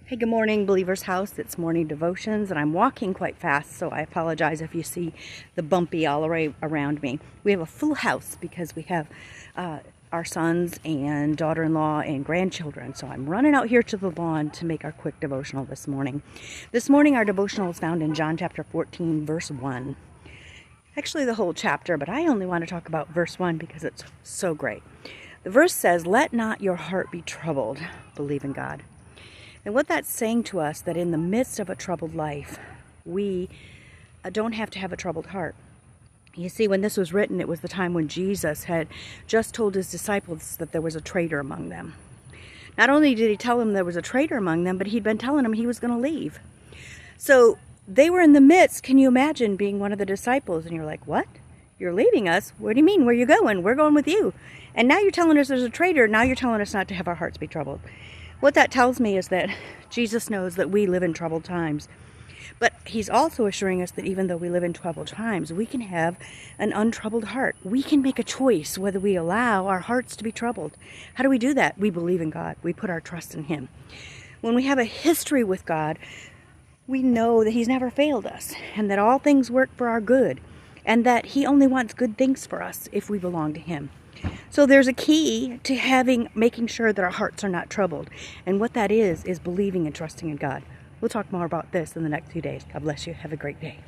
Hey, good morning, Believer's House. It's morning devotions, and I'm walking quite fast, so I apologize if you see the bumpy all around me. We have a full house because we have our sons and daughter-in-law and grandchildren, so I'm running out here to the lawn to make our quick devotional this morning. This morning, our devotional is found in John chapter 14, verse 1. Actually, the whole chapter, but I only want to talk about verse 1 because it's so great. The verse says, "Let not your heart be troubled. Believe in God." And what that's saying to us, that in the midst of a troubled life, we don't have to have a troubled heart. You see, when this was written, it was the time when Jesus had just told his disciples that there was a traitor among them. Not only did he tell them there was a traitor among them, but he'd been telling them he was going to leave. So they were in the midst. Can you imagine being one of the disciples? And you're like, what? You're leaving us? What do you mean? Where are you going? We're going with you. And now you're telling us there's a traitor. Now you're telling us not to have our hearts be troubled. What that tells me is that Jesus knows that we live in troubled times. But he's also assuring us that even though we live in troubled times, we can have an untroubled heart. We can make a choice whether we allow our hearts to be troubled. How do we do that? We believe in God. We put our trust in him. When we have a history with God, we know that he's never failed us and that all things work for our good and that he only wants good things for us if we belong to him. So there's a key to making sure that our hearts are not troubled. And what that is believing and trusting in God. We'll talk more about this in the next few days. God bless you. Have a great day.